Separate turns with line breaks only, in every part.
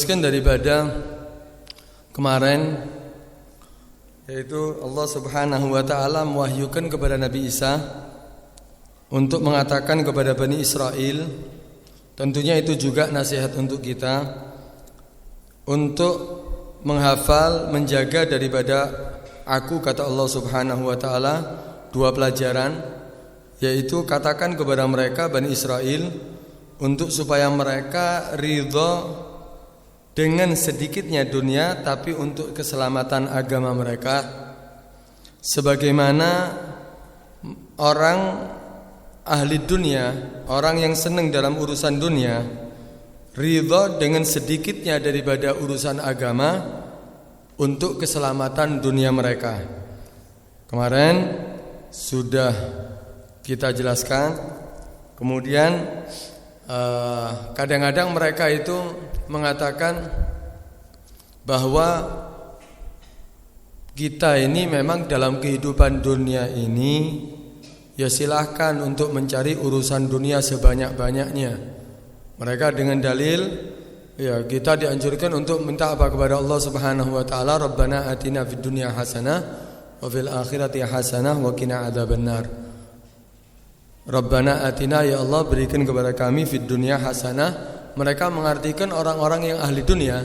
meneruskan daripada kemarin, yaitu Allah Subhanahu wa taala mewahyukan kepada Nabi Isa untuk mengatakan kepada Bani Israel, tentunya itu juga nasihat untuk kita untuk menghafal, menjaga daripada aku, kata Allah Subhanahu wa taala, dua pelajaran, yaitu katakan kepada mereka Bani Israel untuk supaya mereka ridha dengan sedikitnya dunia tapi untuk keselamatan agama mereka, sebagaimana orang ahli dunia, orang yang senang dalam urusan dunia, ridha dengan sedikitnya daripada urusan agama untuk keselamatan dunia mereka. Kemarin sudah kita jelaskan. Kemudian kadang-kadang mereka itu mengatakan bahwa kita ini memang dalam kehidupan dunia ini ya silahkan untuk mencari urusan dunia sebanyak-banyaknya. Mereka dengan dalil, ya kita dianjurkan untuk minta apa kepada Allah Subhanahu wa taala, Rabbana atina fid dunya hasanah wa fil akhirati hasanah wa qina adzabannar. Rabbana atina, ya Allah berikan kepada kami fid dunya hasanah. Mereka mengartikan orang-orang yang ahli dunia,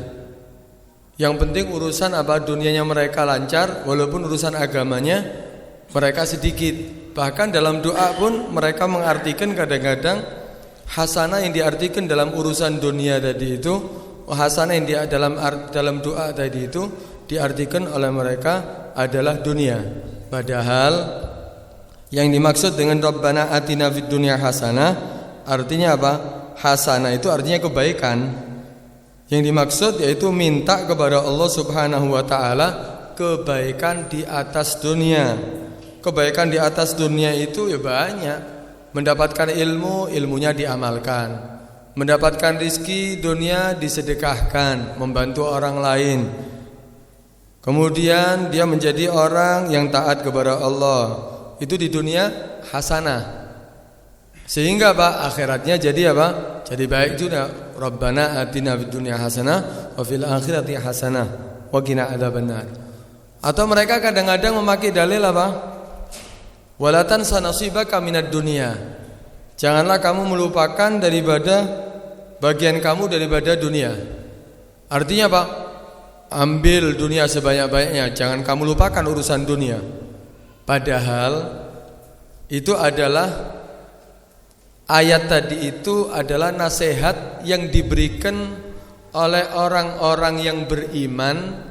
yang penting urusan apa dunianya mereka lancar, walaupun urusan agamanya mereka sedikit. Bahkan dalam doa pun mereka mengartikan kadang-kadang hasanah yang diartikan dalam urusan dunia tadi itu, hasanah yang dalam doa tadi itu diartikan oleh mereka adalah dunia. Padahal yang dimaksud dengan Rabbana atina fid dunya hasanah artinya apa? Hasanah itu artinya kebaikan. Yang dimaksud yaitu minta kepada Allah Subhanahu wa taala kebaikan di atas dunia. Kebaikan di atas dunia itu ya banyak. Mendapatkan ilmu, ilmunya diamalkan. Mendapatkan rizki dunia disedekahkan, membantu orang lain. Kemudian dia menjadi orang yang taat kepada Allah. Itu di dunia hasanah. Sehingga apa? Akhiratnya jadi apa? Jadi baik juga. Rabbana atina fid dunya hasanah wa fil akhirati hasanah wa qina adzabannar. Atau mereka kadang-kadang memakai dalil apa? Wala tansa nasibaka minad dunya. Janganlah kamu melupakan daripada bagian kamu daripada dunia. Artinya apa? Ambil dunia sebanyak-banyaknya, jangan kamu lupakan urusan dunia. Padahal itu adalah ayat tadi itu adalah nasihat yang diberikan oleh orang-orang yang beriman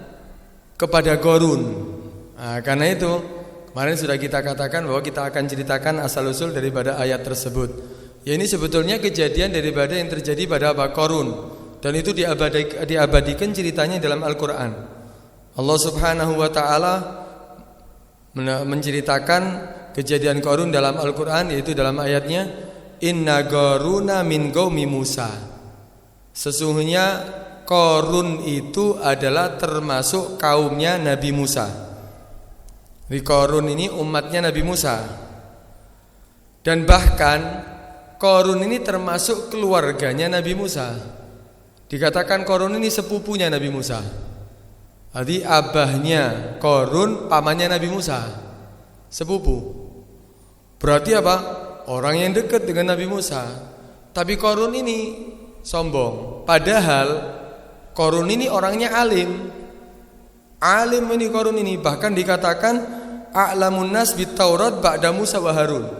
kepada Qarun. Nah, karena itu kemarin sudah kita katakan bahwa kita akan ceritakan asal-usul daripada ayat tersebut. Ya, ini sebetulnya kejadian daripada yang terjadi pada Qarun, dan itu diabadikan ceritanya dalam Al-Quran. Allah Subhanahu wa ta'ala menceritakan kejadian Qarun dalam Al-Quran, yaitu dalam ayatnya Inna Qaruna min qaumi Musa. Sesungguhnya Qarun itu adalah termasuk kaumnya Nabi Musa. Di Qarun ini umatnya Nabi Musa. Dan bahkan Qarun ini termasuk keluarganya Nabi Musa. Dikatakan Qarun ini sepupunya Nabi Musa. Jadi abahnya Qarun pamannya Nabi Musa, sepupu. Berarti apa? Orang yang dekat dengan Nabi Musa. Tapi Qarun ini sombong. Padahal Qarun ini orangnya alim. Alim ini Qarun ini. Bahkan dikatakan a'lamun nas bit Taurat ba'da Musa wa Harun.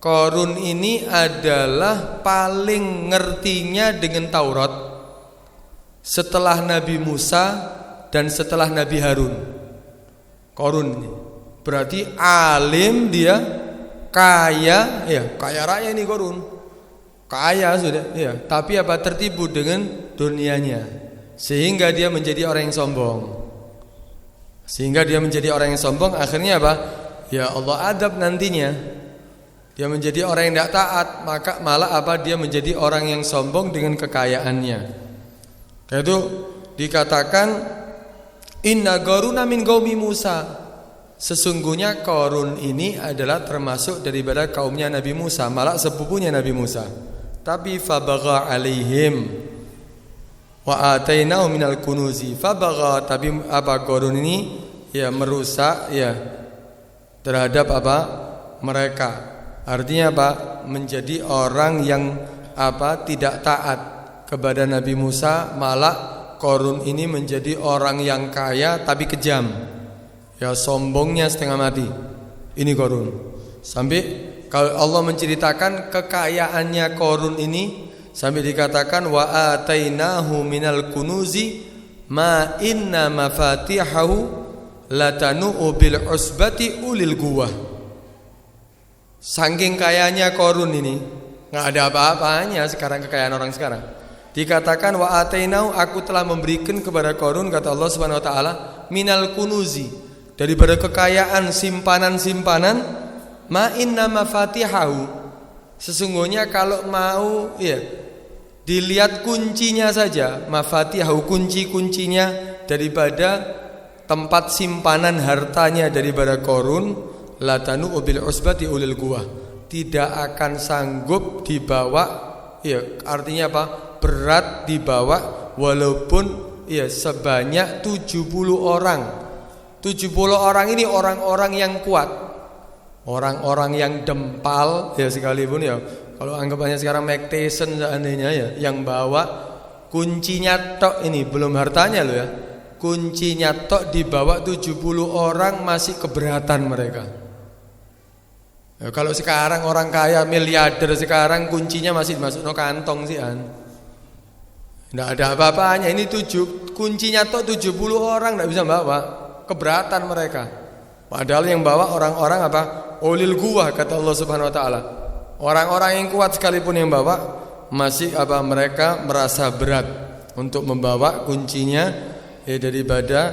Qarun ini adalah paling ngertinya dengan Taurat setelah Nabi Musa dan setelah Nabi Harun. Qarun ini berarti alim, dia kaya, ya kaya raya ini Qarun, kaya sudah, ya. Tapi apa? Tertipu dengan dunianya, sehingga dia menjadi orang yang sombong. Akhirnya apa? Ya Allah adab nantinya. Dia menjadi orang yang tidak taat, maka malah apa? Dia menjadi orang yang sombong dengan kekayaannya. Itu dikatakan Inna Qaruna min qaumi Musa. Sesungguhnya Qarun ini adalah termasuk daripada kaumnya Nabi Musa, malah sepupunya Nabi Musa. Tapi fabagha alaihim, Wa atainahu minal kunuzi fabagha, tapi apa Qarun ini ya merusak ya terhadap apa mereka. Artinya apa? Menjadi orang yang apa tidak taat kepada Nabi Musa, malah Qarun ini menjadi orang yang kaya tapi kejam. Ya sombongnya setengah mati. Ini Qarun. Sampai kalau Allah menceritakan kekayaannya Qarun ini sampai dikatakan wa atainahu minal kunuzi ma inna mafatihahu latanu bil usbati ulil quwwah. Saking kayanya Qarun ini, enggak ada apa-apanya sekarang kekayaan orang sekarang. Dikatakan wa atainahu, aku telah memberikan kepada Qarun, kata Allah Subhanahu wa taala, minal kunuzi, daripada kekayaan simpanan-simpanan, ma inna mafatihahu, sesungguhnya kalau mau ya dilihat kuncinya saja, mafatihahu kunci-kuncinya daripada tempat simpanan hartanya daripada Qarun, latanu bil usbati ulil quwwah, tidak akan sanggup dibawa, ya artinya apa? Berat dibawa walaupun ya sebanyak 70 orang. 70 orang ini orang-orang yang kuat, orang-orang yang dempal ya sekalipun ya. Kalau anggapannya sekarang Mike Tyson seandainya ya, yang bawa kuncinya tok ini belum hartanya loh ya. Kuncinya tok dibawa 70 orang masih keberatan mereka. Ya, kalau sekarang orang kaya miliarder sekarang kuncinya masih masuk no kantong sih an. Nggak ada apa-apanya. Ini kuncinya tok 70 orang nggak bisa bawa, keberatan mereka. Padahal yang bawa orang-orang apa? Ulil quwwah, kata Allah Subhanahu wa taala. Orang-orang yang kuat sekalipun yang bawa masih apa? Mereka merasa berat untuk membawa kuncinya ya daripada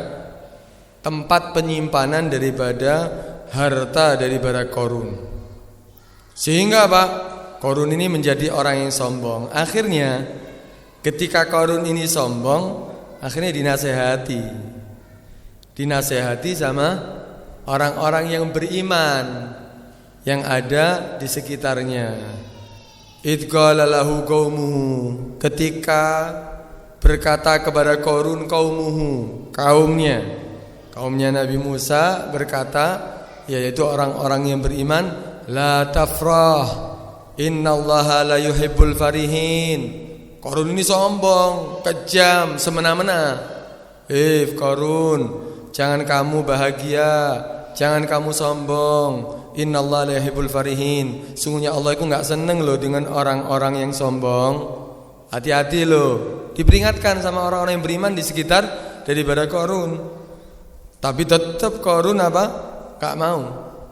tempat penyimpanan daripada harta daripada Qarun. Sehingga apa? Qarun ini menjadi orang yang sombong. Akhirnya ketika Qarun ini sombong, akhirnya dinasehati sama orang-orang yang beriman yang ada di sekitarnya. Idh qala lahu qaumuhu, ketika berkata kepada Qarun kaumnya Nabi Musa berkata, yaitu orang-orang yang beriman, la tafrah innallaha la yuhibbul farihin. Qarun ini sombong, kejam, semena-mena. Qarun, jangan kamu bahagia, jangan kamu sombong. Innallaha la yuhibbul farihin. Sungguhnya Allah itu enggak seneng loh dengan orang-orang yang sombong. Hati-hati loh. Diperingatkan sama orang-orang yang beriman di sekitar daripada Qarun. Tapi tetap Qarun apa? Enggak mau.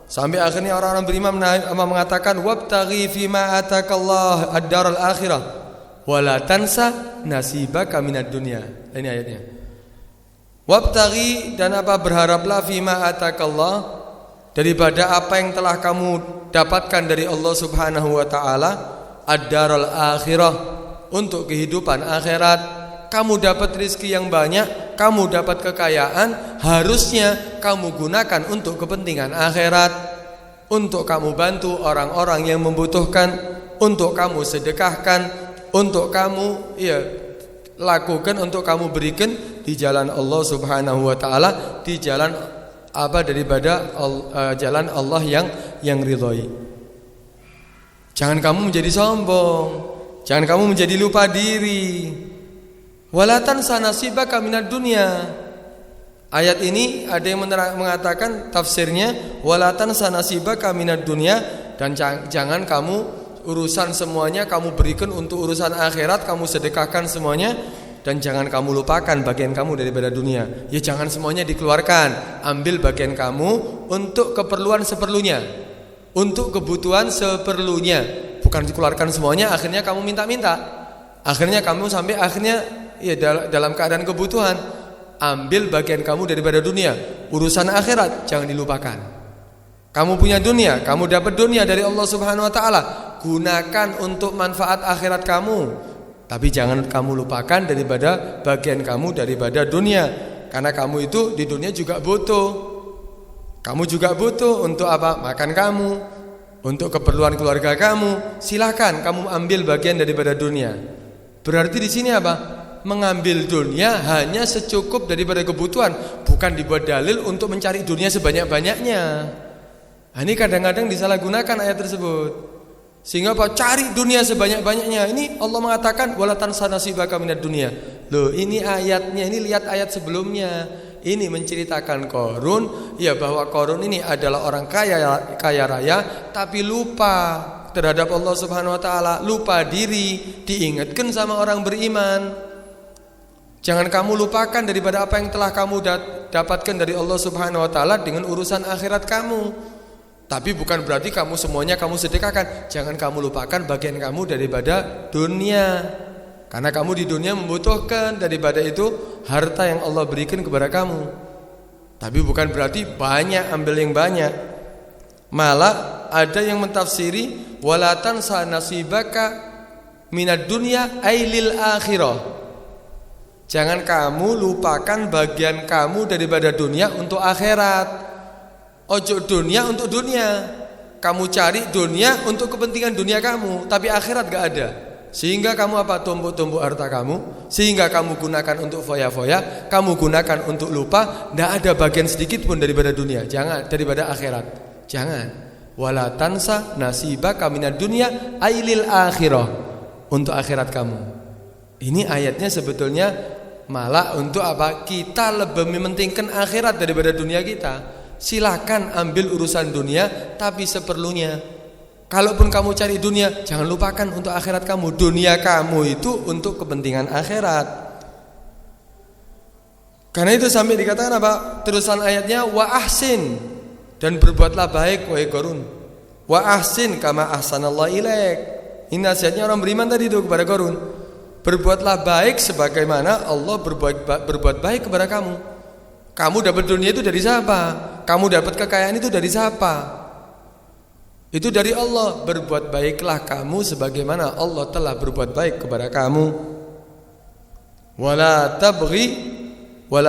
Sampai akhirnya orang-orang beriman mengatakan wabtaghi fima atakallah ad-daral akhirah wala tansa nasibaka minad dunya. Ini ayatnya. Wabtaghi, dan apa? Berharaplah fima atakallah, daripada apa yang telah kamu dapatkan dari Allah Subhanahu wa taala, ad-daral akhirah, untuk kehidupan akhirat. Kamu dapat rezeki yang banyak, kamu dapat kekayaan, harusnya kamu gunakan untuk kepentingan akhirat, untuk kamu bantu orang-orang yang membutuhkan, untuk kamu sedekahkan, untuk kamu lakukan, untuk kamu berikan di jalan Allah Subhanahu wa taala, di jalan apa daripada jalan Allah yang ridhoi. Jangan kamu menjadi sombong, jangan kamu menjadi lupa diri. Wala tansa nasibaka minad dunya. Ayat ini ada yang mengatakan tafsirnya wala tansa nasibaka minad dunya, dan jangan kamu urusan semuanya kamu berikan untuk urusan akhirat, kamu sedekahkan semuanya, dan jangan kamu lupakan bagian kamu daripada dunia. Ya jangan semuanya dikeluarkan, ambil bagian kamu untuk keperluan seperlunya, untuk kebutuhan seperlunya, bukan dikeluarkan semuanya akhirnya kamu minta-minta, akhirnya kamu sampai akhirnya dalam keadaan kebutuhan. Ambil bagian kamu daripada dunia, urusan akhirat jangan dilupakan. Kamu punya dunia, kamu dapat dunia dari Allah Subhanahu wa taala, gunakan untuk manfaat akhirat kamu. Tapi jangan kamu lupakan daripada bagian kamu daripada dunia, karena kamu itu di dunia juga butuh. Kamu juga butuh untuk apa? Makan kamu, untuk keperluan keluarga kamu. Silakan kamu ambil bagian daripada dunia. Berarti di sini apa? mengambil dunia hanya secukup daripada kebutuhan, bukan dibuat dalil untuk mencari dunia sebanyak-banyaknya. Nah, ini kadang-kadang disalahgunakan ayat tersebut. Sehingga apa? Cari dunia sebanyak-banyaknya. Ini Allah mengatakan wala tansa nasibaka minad dunya. Loh, ini ayatnya, ini lihat ayat sebelumnya. Ini menceritakan Qarun, ya bahwa Qarun ini adalah orang kaya raya tapi lupa terhadap Allah Subhanahu wa taala, lupa diri, diingatkan sama orang beriman. Jangan kamu lupakan daripada apa yang telah kamu dapatkan dari Allah Subhanahu wa taala dengan urusan akhirat kamu. Tapi bukan berarti kamu semuanya kamu sedekahkan. Jangan kamu lupakan bagian kamu daripada dunia. Karena kamu di dunia membutuhkan daripada itu harta yang Allah berikan kepada kamu. Tapi bukan berarti banyak ambil yang banyak. Malah ada yang mentafsiri wala tansa nasibaka minad dunya ailil akhirah. Jangan kamu lupakan bagian kamu daripada dunia untuk akhirat. Ojo dunia untuk dunia. Kamu cari dunia untuk kepentingan dunia kamu, tapi akhirat gak ada. Sehingga kamu apa? Tumpuk-tumpuk harta kamu, sehingga kamu gunakan untuk foya-foya, kamu gunakan untuk lupa, tidak ada bagian sedikit pun daripada dunia. Jangan, daripada akhirat. Jangan. Wala tansa nasibaka minad dunya ailil akhirah. Untuk akhirat kamu. Ini ayatnya sebetulnya malah untuk apa? Kita lebih mementingkan akhirat daripada dunia kita. Silakan ambil urusan dunia, tapi seperlunya. Kalaupun kamu cari dunia, jangan lupakan untuk akhirat kamu. Dunia kamu itu untuk kepentingan akhirat. Karena itu sampai dikatakan apa? Terusan ayatnya wa ahsin, dan berbuatlah baik wahai Qarun. Wa ahsin kama ahsanallahu ilaik. Ini nasihatnya orang beriman tadi itu kepada Qarun. Berbuatlah baik sebagaimana Allah berbuat baik kepada kamu. Kamu dapat dunia itu dari siapa? Kamu dapat kekayaan itu dari siapa? Itu dari Allah. Berbuat baiklah kamu sebagaimana Allah telah berbuat baik kepada kamu. Wala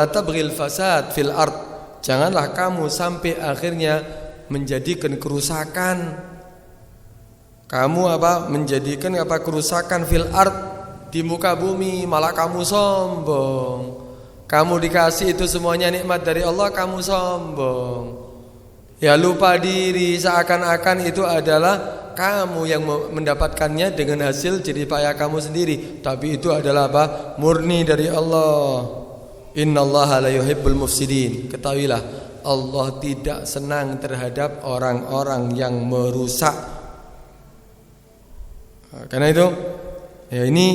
tabghil fasad fil ard. Janganlah kamu sampai akhirnya menjadikan kerusakan. Kamu apa? Menjadikan apa? Kerusakan fil ard, di muka bumi, malah kamu sombong. Kamu dikasih itu semuanya nikmat dari Allah, kamu sombong. Ya lupa diri, seakan-akan itu adalah kamu yang mendapatkannya dengan hasil jerih payah kamu sendiri. Tapi itu adalah apa? Murni dari Allah. Innallaha la yuhibbul mufsidin. Ketahuilah, Allah tidak senang terhadap orang-orang yang merusak. Karena itu, ya ini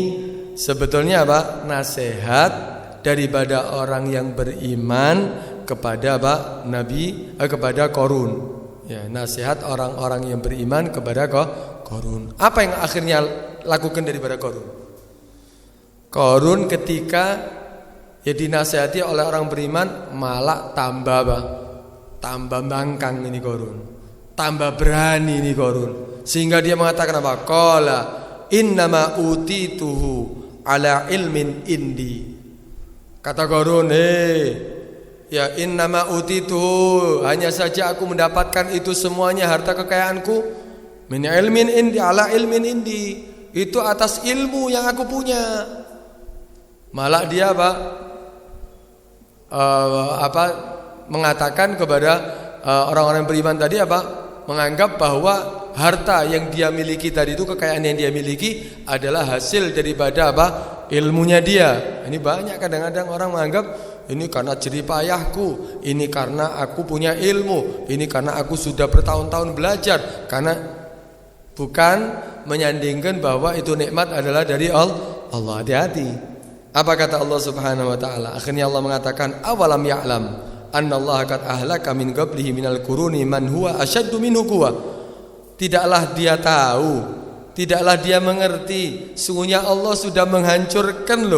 sebetulnya apa? Nasihat daripada orang yang beriman kepada kepada Qarun. Ya, nasihat orang-orang yang beriman kepada Qarun. Apa yang akhirnya lakukan daripada Qarun? Qarun ketika ya dinasihati oleh orang beriman malah tambah bangkang ini Qarun. Tambah berani ini Qarun. Sehingga dia mengatakan apa? Qala innama utituhu ala ilmin indi. Kata Qarun, ya innama utituhu, hanya saja aku mendapatkan itu semuanya harta kekayaanku min ilmin indi ala ilmin indi, itu atas ilmu yang aku punya. Malah dia mengatakan kepada orang-orang beriman tadi menganggap bahwa harta yang dia miliki tadi itu, kekayaan yang dia miliki adalah hasil daripada ilmunya dia. Ini banyak kadang-kadang orang menganggap ini karena jerih payahku, ini karena aku punya ilmu, ini karena aku sudah bertahun-tahun belajar. Karena bukan menyandingkan bahwa itu nikmat adalah dari Allah. Hati-hati. Apa kata Allah Subhanahu wa taala? Akhirnya Allah mengatakan, awalam ya'lam annallaha qad ahlaka min qablihi minal quruni man huwa asyaddu minhu quwwa. Tidaklah dia tahu, tidaklah dia mengerti, sungguhnya Allah sudah menghancurkan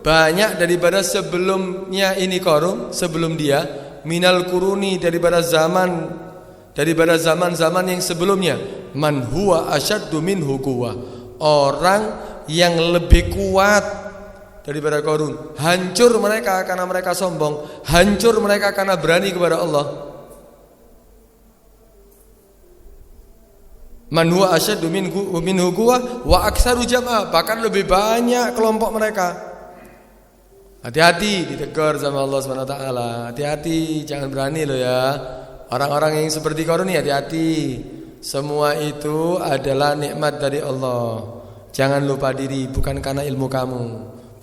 banyak daripada sebelumnya ini Qarun, sebelum dia, minal quruni daripada zaman-zaman yang sebelumnya, man huwa asyaddu minhu quwwa, orang yang lebih kuat daripada Qarun. Hancur mereka karena mereka sombong, hancur mereka karena berani kepada Allah. Man huwa asyaddu minhu quwwa wa aktsaru jam'a, bahkan lebih banyak kelompok mereka. Hati-hati ditegur sama Allah Subhanahu wa taala. Hati-hati, jangan berani lo ya. Orang-orang yang seperti Qarun ini hati-hati. Semua itu adalah nikmat dari Allah. Jangan lupa diri, bukan karena ilmu kamu,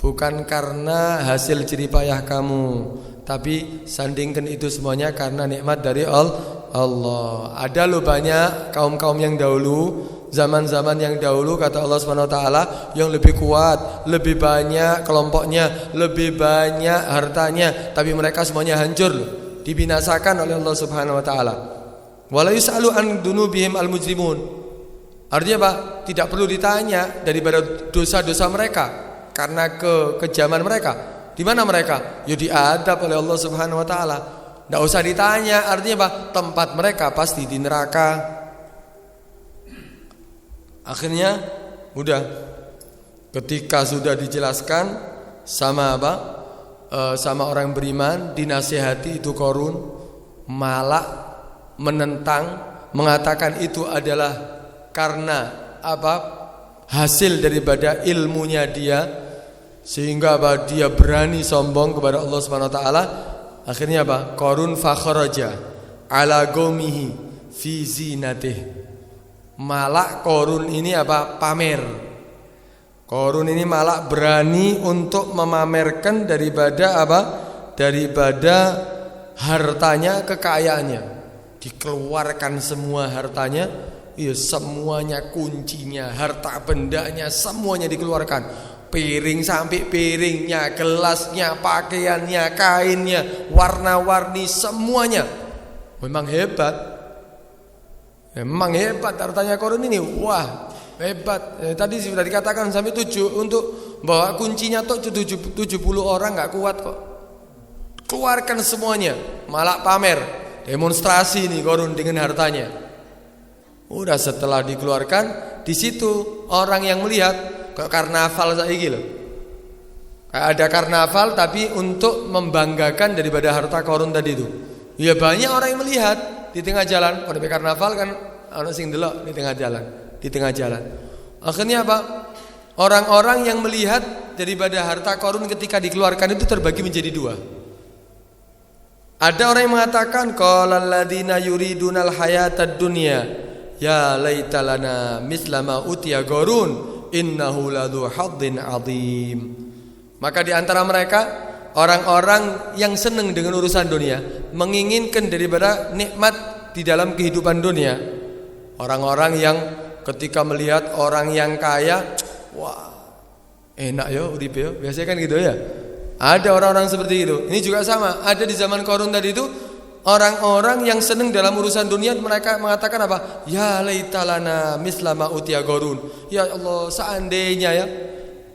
bukan karena hasil jerih payah kamu, tapi sandingkan itu semuanya karena nikmat dari Allah. Ada lo banyak kaum-kaum yang dahulu, zaman-zaman yang dahulu, kata Allah Subhanahu wa taala, yang lebih kuat, lebih banyak kelompoknya, lebih banyak hartanya, tapi mereka semuanya hancur, dibinasakan oleh Allah Subhanahu wa taala. Wala yusalu an dunubihim al-mujrimun. Artinya apa? Tidak perlu ditanya daripada dosa-dosa mereka karena kekejaman mereka. Di mana mereka? Ya diadab oleh Allah Subhanahu wa taala. Enggak usah ditanya, artinya apa? Tempat mereka pasti di neraka. Akhirnya udah ketika sudah dijelaskan sama apa? Sama orang beriman, dinasihati itu Qarun, malah menentang, mengatakan itu adalah karena apa? Hasil daripada ilmunya dia, sehingga apa? Dia berani sombong kepada Allah Subhanahu wa taala. Akhirnya apa? Qarun fakharaja ala qaumihi fi zinatih. Malah Qarun ini apa? Pamer. Qarun ini malah berani untuk memamerkan daripada apa? Daripada hartanya, kekayaannya. Dikeluarkan semua hartanya. Iya, semuanya, kuncinya, harta bendanya, semuanya dikeluarkan. Piring sampai piringnya, gelasnya, pakaiannya, kainnya, warna-warni, semuanya. Memang hebat. Memang hebat hartanya Qarun ini. Wah, hebat. Tadi sudah dikatakan sampai 7 untuk bawa kuncinya tuh 70 orang nggak kuat kok. Keluarkan semuanya, malah pamer, demonstrasi nih Qarun dengan hartanya. Udah setelah dikeluarkan, di situ orang yang melihat kayak karnaval saiki loh. Kayak ada karnaval tapi untuk membanggakan daripada harta Qarun tadi itu. Ya banyak orang yang melihat di tengah jalan. Pada karnaval kan ana sing delok di tengah jalan, di tengah jalan. Akhirnya apa? Orang-orang yang melihat daripada harta Qarun ketika dikeluarkan itu terbagi menjadi dua. Ada orang yang mengatakan qalal ladzina yuridunal hayatad dunya ya laitalana mislama utiya Qarun innahu ladzu haddin adzim. Maka di antara mereka orang-orang yang senang dengan urusan dunia, menginginkan daripada nikmat di dalam kehidupan dunia. Orang-orang yang ketika melihat orang yang kaya, wah, enak ya uripe ya. Biasanya kan gitu ya. Ada orang-orang seperti itu. Ini juga sama, ada di zaman Qarun tadi itu. Orang-orang yang senang dalam urusan dunia, mereka mengatakan apa? Ya laitalana mislama utiya Qarun. Ya Allah, seandainya ya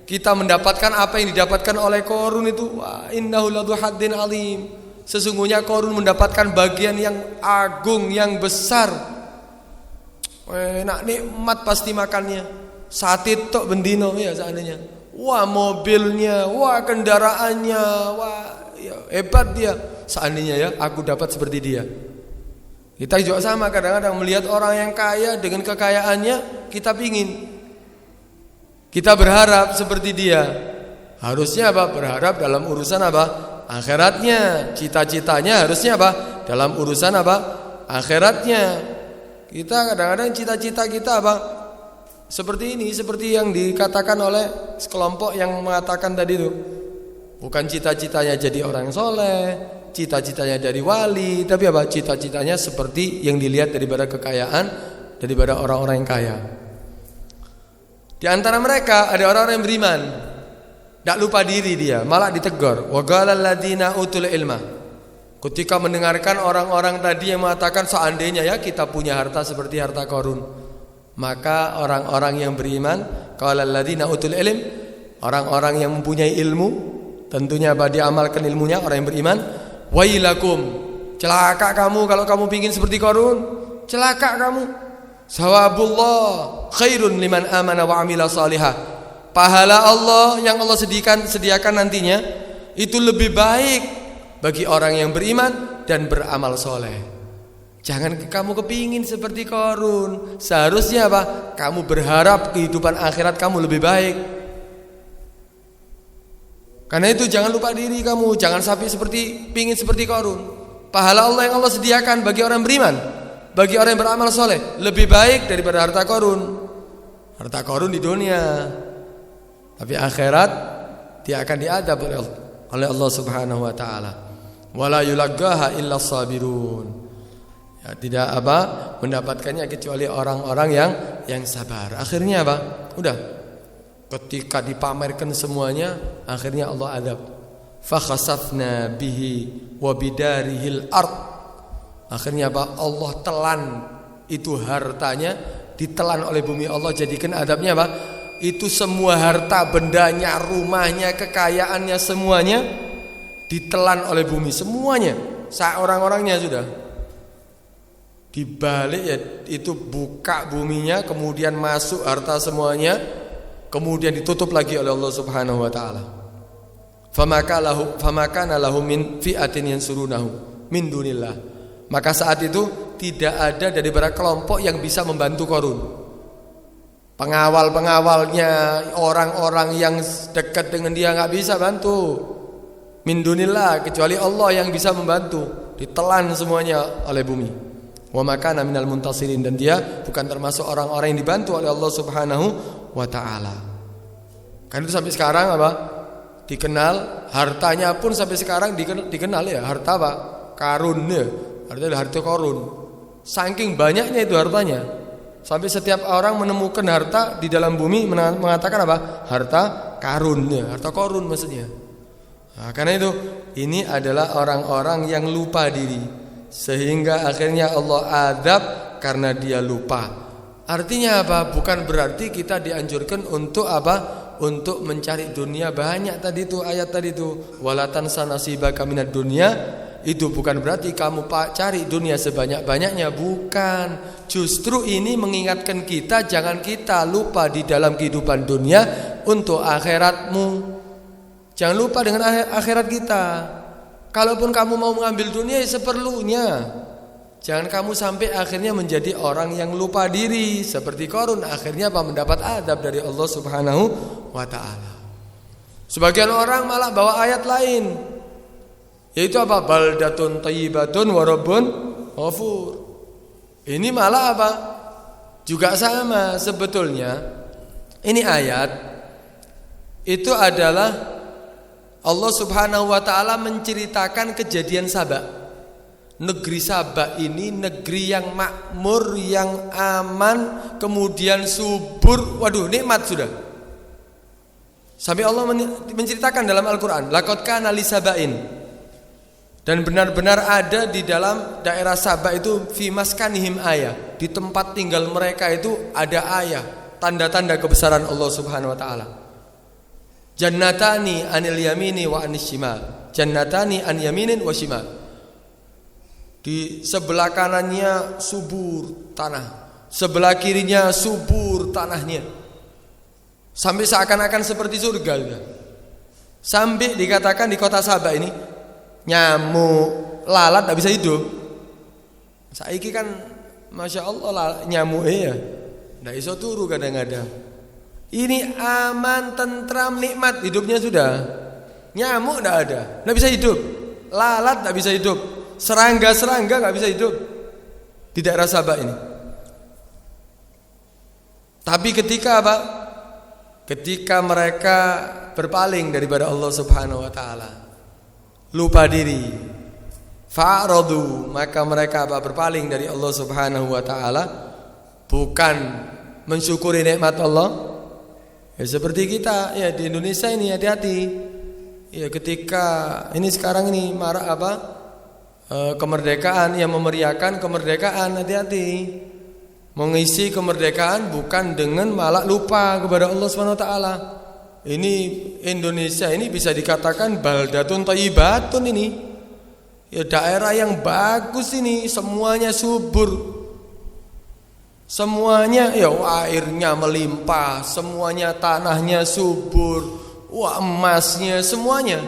kita mendapatkan apa yang didapatkan oleh Qarun itu. Wah, innahu ladzu haddin alim. Sesungguhnya Qarun mendapatkan bagian yang agung, yang besar. Enak nikmat pasti makannya. Sate tok bendino ya seandainya. Wah, mobilnya, wah kendaraannya, wah ya, hebat dia. Seandainya ya aku dapat seperti dia. Kita juga sama, kadang-kadang melihat orang yang kaya dengan kekayaannya, kita pingin, kita berharap seperti dia. Harusnya apa? Berharap dalam urusan apa? Akhiratnya. Cita-citanya harusnya apa? Dalam urusan apa? Akhiratnya. Kita kadang-kadang cita-cita kita apa? Seperti ini, seperti yang dikatakan oleh sekelompok yang mengatakan tadi itu. Bukan cita-citanya jadi orang soleh, cita-citanya dari wali, tapi apa? Cita-citanya seperti yang dilihat daripada kekayaan, daripada orang-orang yang kaya. Di antara mereka ada orang-orang yang beriman, tidak lupa diri dia, malah ditegur. Wa qalal ladzina utul ilma. Ketika mendengarkan orang-orang tadi yang mengatakan seandainya ya kita punya harta seperti harta Qarun, maka orang-orang yang beriman, qalal ladzina utul ilm, orang-orang yang mempunyai ilmu, tentunya apa? Diamalkan ilmunya orang yang beriman. Wailakum, celaka kamu kalau kamu pingin seperti Qarun, celaka kamu. Sawabullah khairun liman amana wa amila salihah. Pahala Allah yang Allah sediakan nantinya itu lebih baik bagi orang yang beriman dan beramal soleh. Jangan kamu kepingin seperti Qarun. Seharusnya apa? Kamu berharap kehidupan akhirat kamu lebih baik. Karena itu jangan lupa diri kamu, jangan sampai pingin seperti Qarun. Pahala Allah yang Allah sediakan bagi orang beriman, bagi orang yang beramal soleh lebih baik daripada harta Qarun. Harta Qarun di dunia, tapi akhirat dia akan diadab oleh Allah Subhanahu wa taala. Wala yulaggaha illa sabirun. Ya, tidak mendapatkannya kecuali orang-orang yang sabar. Akhirnya udah ketika dipamerkan semuanya, akhirnya Allah adab. Fa khasafna bihi wa bidarihil ard. Akhirnya Allah telan itu hartanya, ditelan oleh bumi. Allah jadikan adabnya itu semua harta bendanya, rumahnya, kekayaannya semuanya ditelan oleh bumi semuanya. Orang-orangnya sudah dibalik ya, itu buka buminya, kemudian masuk harta semuanya, kemudian ditutup lagi oleh Allah Subhanahu wa taala. Famakana lahu min fi'atin yansurunahu min dunillah. Maka saat itu tidak ada daripada kelompok yang bisa membantu Qarun. Pengawal-pengawalnya, orang-orang yang dekat dengan dia enggak bisa bantu. Min dunillah, kecuali Allah yang bisa membantu. Ditelan semuanya oleh bumi. Wa makana minal muntasirin, dan dia bukan termasuk orang-orang yang dibantu oleh Allah Subhanahu wa taala. Kan itu sampai sekarang dikenal, hartanya pun sampai sekarang dikenal ya, harta Qarun ya. Artinya harta Qarun. Saking banyaknya itu hartanya, sampai setiap orang menemukan harta di dalam bumi mengatakan harta Qarun ya, harta Qarun maksudnya. Nah, karena itu ini adalah orang-orang yang lupa diri, sehingga akhirnya Allah adab karena dia lupa. Artinya bukan berarti kita dianjurkan untuk untuk mencari dunia banyak. Tadi itu ayat tadi itu, walatan sanasibaka minad dunya. Itu bukan berarti kamu cari dunia sebanyak-banyaknya, bukan. Justru ini mengingatkan kita, jangan kita lupa di dalam kehidupan dunia untuk akhiratmu. Jangan lupa dengan akhirat kita. Kalaupun kamu mau mengambil dunia ya seperlunya. Jangan kamu sampai akhirnya menjadi orang yang lupa diri seperti Qarun, akhirnya mendapat adab dari Allah Subhanahu wa taala. Sebagian orang malah bawa ayat lain, yaitu baldatun thayyibatun wa rabbun ghafur. Ini malah juga sama sebetulnya. Ini ayat itu adalah Allah Subhanahu wa taala menceritakan kejadian Saba. Negeri Saba ini negeri yang makmur, yang aman, kemudian subur. Waduh, nikmat sudah. Sampai Allah menceritakan dalam Al-Qur'an, laqad kana li Saba'in. Dan benar-benar ada di dalam daerah Saba itu fi maskanihim ayah. Di tempat tinggal mereka itu ada ayah, tanda-tanda kebesaran Allah Subhanahu wa taala. Jannatani anil yamini wa anis shimal. Jannatani an yaminin wa shimal. Di sebelah kanannya subur tanah, sebelah kirinya subur tanahnya. Sampai seakan-akan seperti surga. Sampai dikatakan di kota Saba ini nyamuk, lalat tidak bisa hidup. Saiki kan Masya Allah nyamuk ya tidak bisa turu kadang-kadang. Ini aman, tentram, nikmat hidupnya sudah. Nyamuk tidak ada, tidak bisa hidup. Lalat tidak bisa hidup. Serangga tidak bisa hidup di daerah Saba ini. Tapi ketika ketika mereka berpaling daripada Allah Subhanahu wa taala, lupa diri, fa'radu, maka mereka berpaling dari Allah Subhanahu wa taala, bukan mensyukuri nikmat Allah. Ya seperti kita ya di Indonesia ini, hati-hati. Ya ketika ini sekarang ini marak kemerdekaan, yang memeriahkan kemerdekaan, hati-hati. Mengisi kemerdekaan bukan dengan malah lupa kepada Allah Subhanahu wa taala. Ini Indonesia ini bisa dikatakan baldatun thayyibatun ini. Ya daerah yang bagus ini, semuanya subur. Semuanya ya airnya melimpah, semuanya tanahnya subur, emasnya semuanya.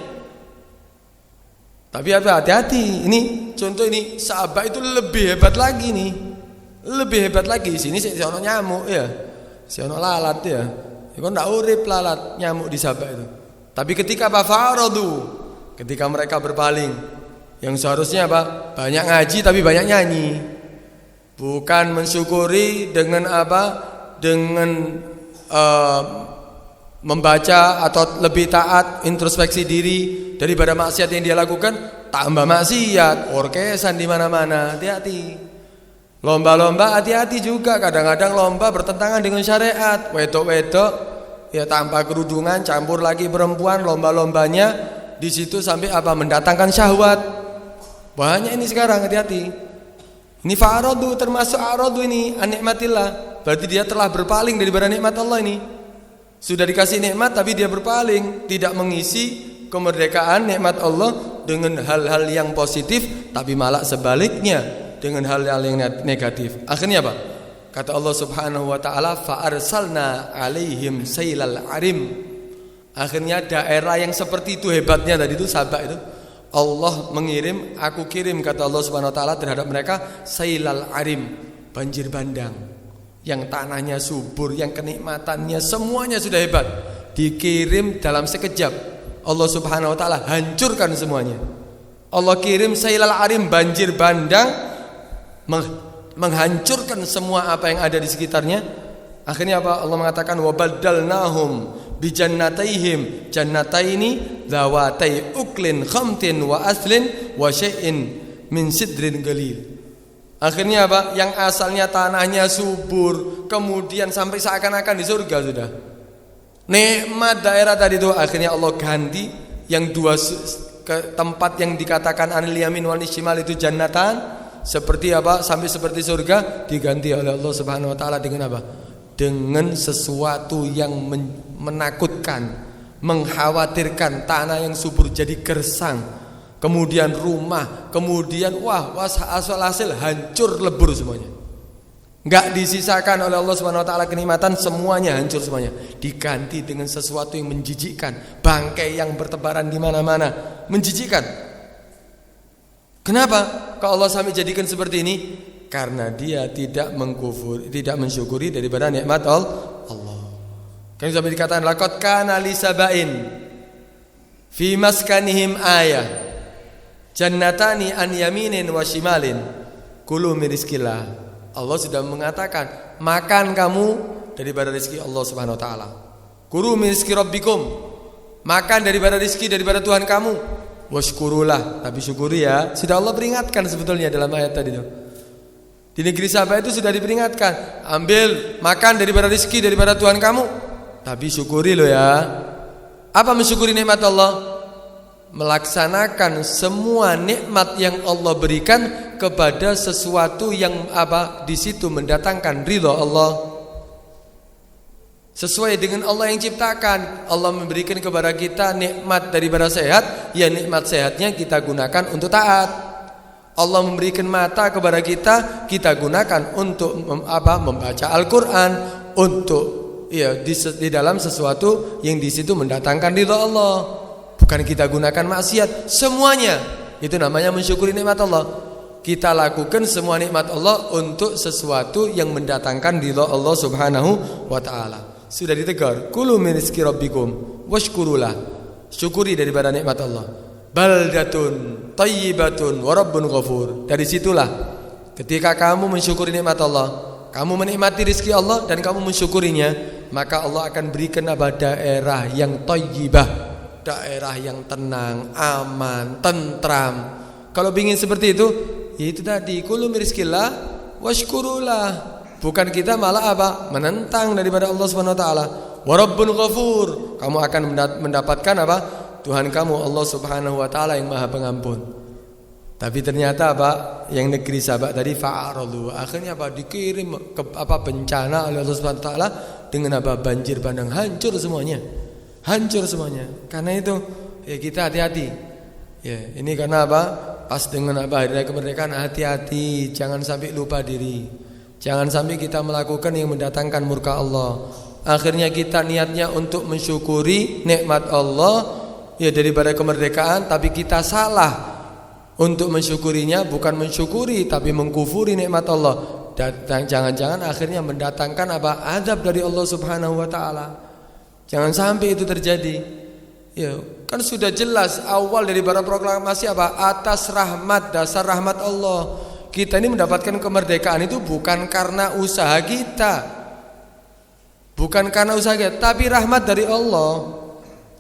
Tapi hati-hati, ini contoh ini Saba itu lebih hebat lagi nih. Lebih hebat lagi, di sini si ono nyamuk ya. Si ono lalat ya. Kok ndak urip lalat nyamuk di Saba itu. Tapi ketika fa'aradu, ketika mereka berpaling, yang seharusnya apa? Banyak ngaji tapi banyak nyanyi. Bukan mensyukuri dengan apa? Dengan membaca atau lebih taat, introspeksi diri daripada maksiat yang dia lakukan, tambah maksiat, orkesan di mana-mana. Hati-hati. Lomba-lomba hati-hati juga, kadang-kadang lomba bertentangan dengan syariat. Wedok-wedok ya tanpa kerudungan campur lagi perempuan, lomba-lombanya di situ sampai apa? Mendatangkan syahwat. Banyak ini sekarang, hati-hati. Ini fa'aradu, termasuk aradu ini an-nikmatillah. Berarti dia telah berpaling daripada nikmat Allah ini. Sudah dikasih nikmat tapi dia berpaling, tidak mengisi kemerdekaan nikmat Allah dengan hal-hal yang positif, tapi malah sebaliknya dengan hal-hal yang negatif. Akhirnya apa? Kata Allah Subhanahu wa taala, fa arsalna alaihim sailal arim. Akhirnya daerah yang seperti itu hebatnya tadi itu Sabak itu, Allah mengirim, aku kirim kata Allah Subhanahu wa taala terhadap mereka sailal arim, banjir bandang. Yang tanahnya subur, yang kenikmatannya semuanya sudah hebat, dikirim dalam sekejap. Allah Subhanahu wa taala hancurkan semuanya. Allah kirim sailal arim, banjir bandang, menghancurkan semua apa yang ada di sekitarnya. Akhirnya apa? Allah mengatakan wa baddalnahum bi jannataihim jannataini zawatai uklin khamtin wa aslin wa syai'in min sidrin galil. Akhirnya apa? Yang asalnya tanahnya subur, kemudian sampai seakan-akan di surga sudah. Nikmat daerah tadi itu akhirnya Allah ganti yang dua ke tempat yang dikatakan anil yamin wal shimal itu jannatan, seperti apa? Sampai seperti surga, diganti oleh Allah Subhanahu wa taala dengan apa? Dengan sesuatu yang menakutkan, mengkhawatirkan, tanah yang subur jadi gersang. Kemudian rumah, kemudian asal hancur lebur semuanya. Enggak disisakan oleh Allah Subhanahu wa taala kenikmatan, semuanya hancur semuanya. Diganti dengan sesuatu yang menjijikkan, bangkai yang bertebaran di mana-mana, menjijikkan. Kenapa? Kalau Allah sampai jadikan seperti ini? Karena dia tidak mensyukuri daripada nikmat Allah. Kan sampai dikatakan laqad kana li sabain fi maskanihim ayah. Jannatani an yaminin wa shimalin kulu min rizqillah. Allah sudah mengatakan, makan kamu daripada rezeki Allah Subhanahu wa taala. Kulu min rizqi rabbikum. Makan daripada rezeki daripada Tuhan kamu. Washkurulah, tapi syukuri ya. Sudah Allah peringatkan sebetulnya dalam ayat tadi itu. Di negeri Sabah itu sudah diperingatkan, ambil makan daripada rezeki daripada Tuhan kamu, tapi syukuri lo ya. Apa mensyukuri nikmat Allah? Melaksanakan semua nikmat yang Allah berikan kepada sesuatu yang apa di situ mendatangkan ridha Allah. Sesuai dengan Allah yang ciptakan. Allah memberikan kepada kita nikmat daripada sehat, ya nikmat sehatnya kita gunakan untuk taat. Allah memberikan mata kepada kita, kita gunakan untuk membaca Al-Qur'an, untuk di dalam sesuatu yang di situ mendatangkan ridha Allah. Bukan kita gunakan maksiat, semuanya itu namanya mensyukuri nikmat Allah. Kita lakukan semua nikmat Allah untuk sesuatu yang mendatangkan ridha Allah Subhanahu wa taala. Sudah ditegur, kulu min rizqi rabbikum washkurulah. Syukuri daripada nikmat Allah. Baldatun thayyibatun wa rabbun ghafur. Dari situlah ketika kamu mensyukuri nikmat Allah, kamu menikmati rezeki Allah dan kamu mensyukurinya, maka Allah akan berikan daerah yang thayyibah. Daerah yang tenang, aman, tentram. Kalau ingin seperti itu, ya itu tadi, kulu min rizqillah washkurulah. Bukan kita malah menentang daripada Allah Subhanahu wa taala. Wa rabbun ghafur. Kamu akan mendapatkan Tuhan kamu Allah Subhanahu wa taala yang Maha Pengampun. Tapi ternyata yang negeri Sabak tadi fa'aradu. Akhirnya dikirim ke bencana oleh Allah Subhanahu wa taala dengan banjir bandang, hancur semuanya. Hancur semuanya. Karena itu ya kita hati-hati. Ya, ini karena pas dengan hari raya kemerdekaan, hati-hati, jangan sampai lupa diri. Jangan sampai kita melakukan yang mendatangkan murka Allah. Akhirnya kita niatnya untuk mensyukuri nikmat Allah ya daripada kemerdekaan, tapi kita salah untuk mensyukurinya, bukan mensyukuri tapi mengkufuri nikmat Allah. Dan jangan-jangan akhirnya mendatangkan azab dari Allah Subhanahu wa taala. Jangan sampai itu terjadi. Ya, kan sudah jelas awal dari bara proklamasi apa? Atas rahmat, dasar rahmat Allah. Kita ini mendapatkan kemerdekaan itu bukan karena usaha kita. Bukan karena usaha kita, tapi rahmat dari Allah.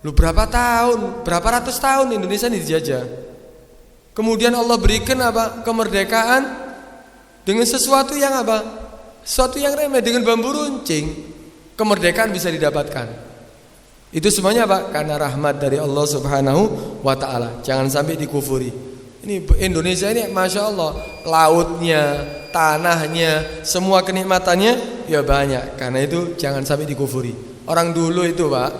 Lu berapa tahun, berapa ratus tahun Indonesia ini dijajah. Kemudian Allah berikan apa? Kemerdekaan dengan sesuatu yang apa? Sesuatu yang remeh, dengan bambu runcing. Kemerdekaan bisa didapatkan. Itu semuanya apa? Karena rahmat dari Allah Subhanahu wa ta'ala. Jangan sampai dikufuri. Ini Indonesia ini Masya Allah, lautnya, tanahnya, semua kenikmatannya ya banyak. Karena itu jangan sampai dikufuri. Orang dulu itu Pak,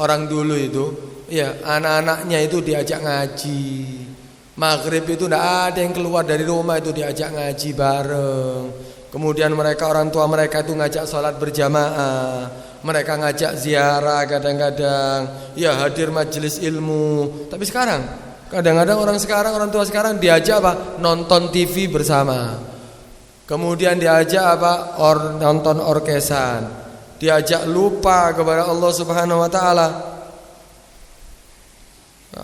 orang dulu itu ya anak-anaknya itu diajak ngaji. Maghrib itu tidak ada yang keluar dari rumah itu diajak ngaji bareng. Kemudian mereka, orang tua mereka itu ngajak sholat berjamaah. Mereka ngajak ziarah kadang-kadang. Ya hadir majelis ilmu. Tapi sekarang kadang-kadang orang tua sekarang diajak apa? Nonton TV bersama. Kemudian diajak apa? Nonton orkesan. Diajak lupa kepada Allah Subhanahu wa ta'ala.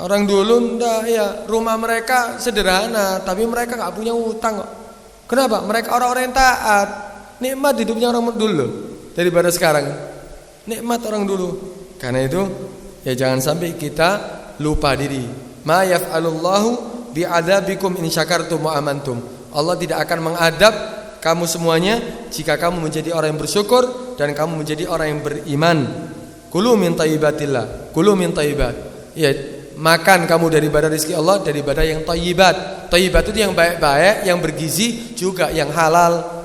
Orang dulu enggak ya, rumah mereka sederhana, tapi mereka enggak punya utang kok. Kenapa? Mereka orang-orang yang taat. Nikmat hidupnya orang dulu daripada sekarang. Nikmat orang dulu. Karena itu ya jangan sampai kita lupa diri. Ma yaf'alullahu bi'adabikum in syakartum wa amantum. Allah tidak akan mengadab kamu semuanya jika kamu menjadi orang yang bersyukur dan kamu menjadi orang yang beriman. Kulu min thayyibatillah. Kulu min thayyibat. Ya, makan kamu daripada rezeki Allah, daripada yang thayyibat. Thayyibat itu yang baik-baik, yang bergizi, juga yang halal.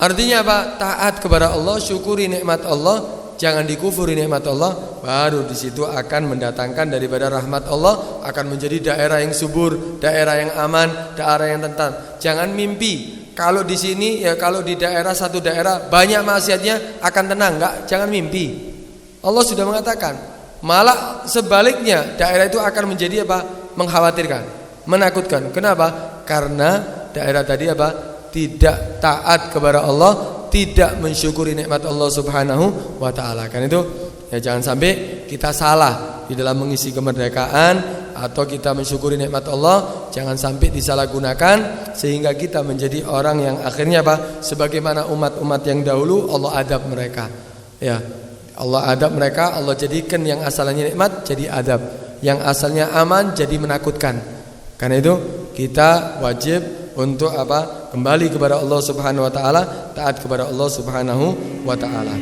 Artinya apa? Taat kepada Allah, syukuri nikmat Allah, jangan dikufuri nikmat Allah. Baru di situ akan mendatangkan daripada rahmat Allah, akan menjadi daerah yang subur, daerah yang aman, daerah yang tentram. Jangan mimpi kalau di sini ya, kalau di daerah satu daerah banyak maksiatnya akan tenang, enggak, jangan mimpi. Allah sudah mengatakan, malah sebaliknya daerah itu akan menjadi apa? Mengkhawatirkan, menakutkan. Kenapa? Karena daerah tadi apa? Tidak taat kepada Allah, tidak mensyukuri nikmat Allah Subhanahu wa ta'ala. Karena itu ya jangan sampai kita salah di dalam mengisi kemerdekaan atau kita mensyukuri nikmat Allah, jangan sampai disalahgunakan sehingga kita menjadi orang yang akhirnya apa? Sebagaimana umat-umat yang dahulu Allah adab mereka. Ya, Allah adab mereka, Allah jadikan yang asalnya nikmat jadi adab, yang asalnya aman jadi menakutkan. Karena itu kita wajib untuk apa? Kembali kepada Allah Subhanahu wa taala, taat kepada Allah Subhanahu wa taala.